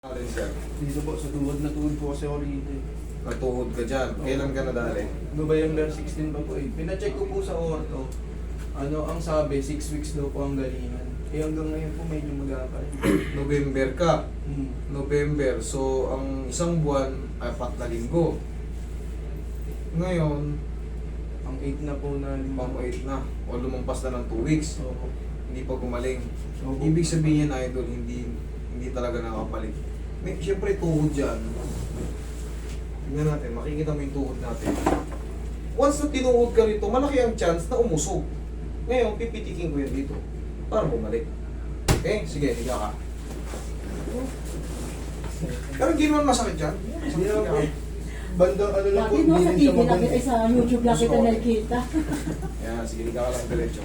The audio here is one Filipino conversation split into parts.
Alin sir? Dito po, sa tuhod na tuhod po kasi ako rito eh. Natuhod ka dyan. Kailan ka nadali? November 16 pa po eh. Pinacheck ko po sa ortho. Ang sabi, 6 weeks daw po ang galingan. Eh hanggang ngayon po medyo mag-aapal. November ka. Hmm. November. So, ang isang buwan ay 4 na linggo. Ngayon, Ang 8 na po na pang 8 na. O lumampas na ng 2 weeks. Opo. Hindi pa gumaling. Opo. Ibig sabihin, idol, hindi talaga nakakapalit. May, siyempre, tuhod dyan. Tingnan natin, makikita mo yung tuhod natin. Once na tinuhod ka rito, malaki ang chance na umusog. Ngayon, pipitikin ko yan dito para bumalik. Okay? Sige, higa ka. Pero hindi naman masakit dyan. Hindi naman po. Bandang ano lang po, Lagi no, hindi sa rin TV siya lang maganda. kita, sa YouTube lang kita Sorry. nakikita. Yan, sige, higa ka lang diretso.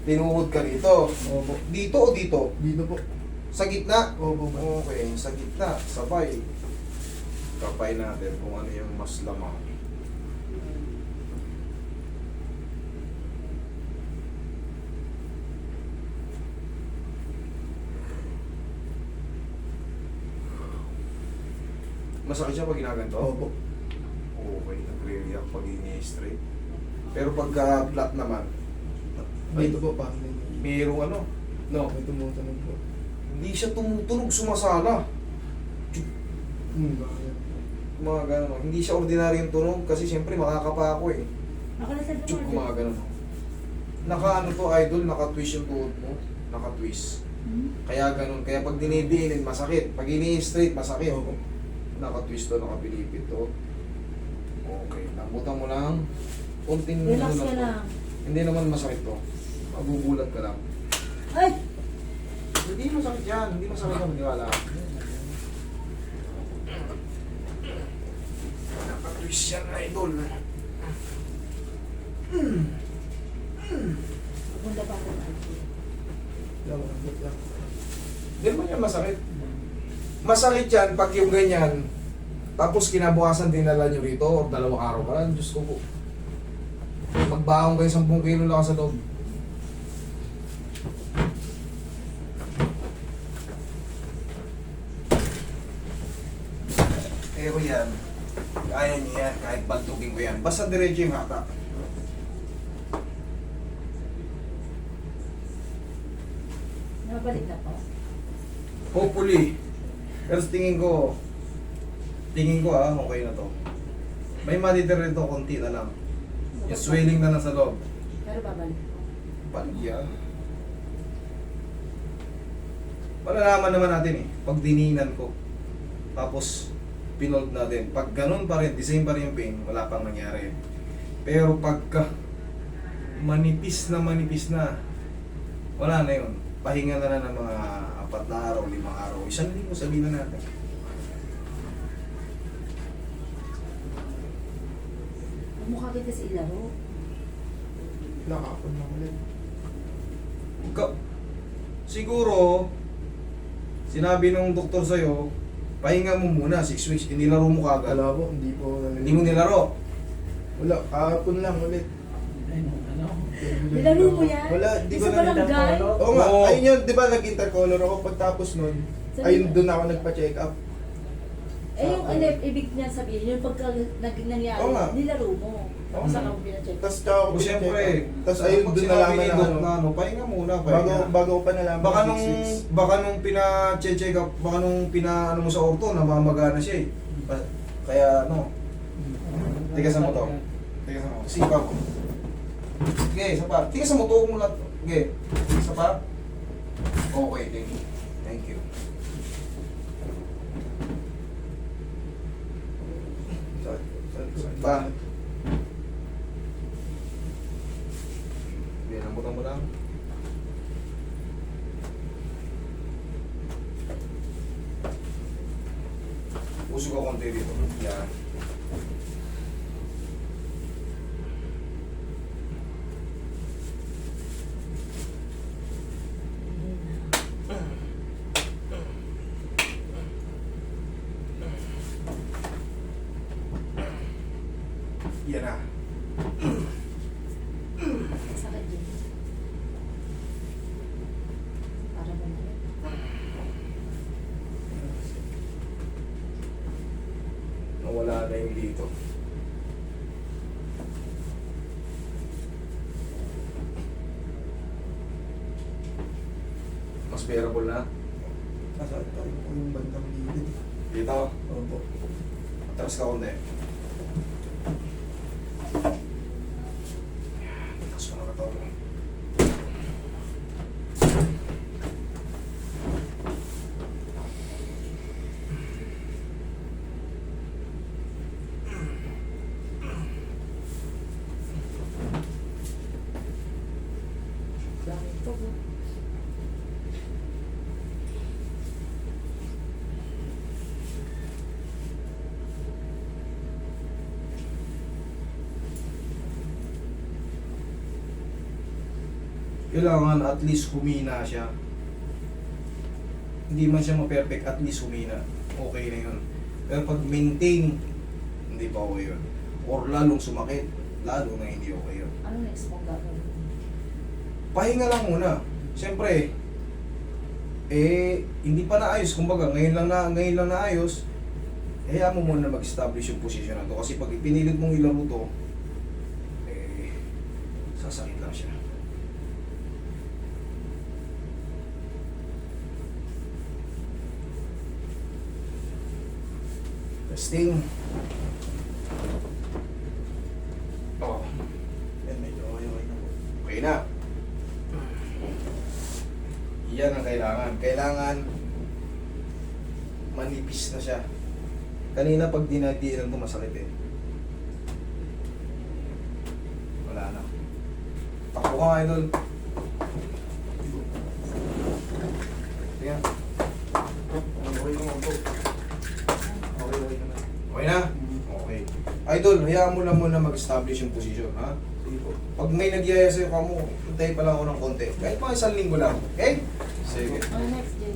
Tinuhod ka rito. Opo. Dito o dito? Dito po. Sa gitna? Opo ba? Okay, sa gitna, sabay. Kapay natin kung ano yung mas lamang. Masakit siya pag ginaganto? Opo. Okay, nagre-react pag ini-straight. Pero pagka flat naman, Dito po parang mayroong ano, no, may tumutunog po. hindi siya tumutunog, sumasala. Bakit? Mga ganun. Hindi siya ordinaryong tunog kasi siyempre makakapa ako eh. Ako na sa Chuk, mga ganun. Naka-ano to idol, naka-twist yung tuhod mo. Naka-twist. Kaya ganun. Kaya pag dinidiinin, masakit. Pag ini-straight, masakit. Opo. Naka-twist to, nakapilipit to. Okay. Lambutan mo lang. Kunting Relax ano ka to. lang. Hindi naman masakit to. Magugulat ka lang. Ay! Hindi masakit yan. Hindi masakit yan. Maniwala ka. Naka-twist yan, idol. Pagpunta pa ako ng IT. Lambot lang. Hindi naman yan masakit. Masakit yan pag yung ganyan, tapos kinabukasan dinala nyo rito, o 2 araw ka lang, Diyos ko po. Magbaong kayo 10 kilo lang sa loob. Pero yan, kaya niyo yan, kahit bantugin ko yan. Basta diretso yung hata. Nabalik na po. Hopefully. Pero sa tingin ko okay na to. May monitor rin to, konti na lang. Yung swelling na lang sa loob. Pero babalik po. Paligyan. Malalaman naman natin eh, pag dininan ko. Tapos, pinold natin. Pag ganun pa rin, the same pa rin yung pain, wala pang nangyari. Pero pagka manipis na, wala na yun. Pahinga na ng mga 4 na araw, 5 araw. 1 linggo, sabihin na natin. Mukha kita sa ilaro. Nakakapon na ulit. Siguro, sinabi nung doktor sa'yo, pahinga mo muna, 6 weeks, inilaro mo kagad. Wala po, hindi po. Hindi mo nilaro. Wala, kahapon lang ulit. Nilaro mo yan? Wala, di Sa ba na barangay? Oo nga, Oo. ayun yun, di ba nag-intercolor ako pagtapos nun, ayun doon ako nagpa-check up. Eh yung ibig niya sabihin, yung pagka nangyari, Oo nga. nilaro mo. Oo Saan nga. ako pinacheck? Tapos tsaka ako O siyempre, Tapos ayun pag doon sinabi nalaman ni na Doc ano, na ano, pahinga muna, pahinga. bago ko pa nalaman Baka 6 nung, weeks. pina-check up, baka nung pina-ano mo sa orto, namamaga na siya eh. Kaya ano, tigasan mo to. Tigasan mo. Sipa mo. Okay, isa pa. Tigasan mo to, huwag mo lahat. Okay, isa pa. Okay, thank you. Thank you. Isa pa. Okay, lambutan mo lang. Puso ko konti dito. Yan. Yan na. Sakit din. Para ba na yun? Gumagana yung dito. Mas bearable na. Nasaan pa rin po yung bandang gilid. Dito. Opo. Atras ka konti. Taas mo na ito. Dami po. Kailangan at least humina siya. Hindi man siya ma-perfect, at least humina. Okay na yun. Pero pag maintain, hindi pa okay yun. Or lalong sumakit, lalo na hindi okay yun. Ano next pong gagawin? Pahinga lang muna. Siyempre, hindi pa naayos. Kumbaga, ngayon lang naayos, hayaan mo muna mag-establish yung position na to. Kasi pag pinilit mong ilaro to, sasakit lang siya. Testing. Oh, Yan, medyo okay na po. okay na. Yan ang kailangan. Kailangan manipis na siya. Kanina pag dinadiinan ko masakit eh. Wala na. Takbo ka nga, idol. Tingnan. Okay naman po. Okay naman. Okay na? Okay. Idol, hayaan mo lang muna mag-establish yung position, ha? Sige po. Pag may nagyaya sa'yo ka mo, hintay pa lang ako ng konti. Kahit mga 1 linggo lang. Okay? Sige. Ano next, Jay?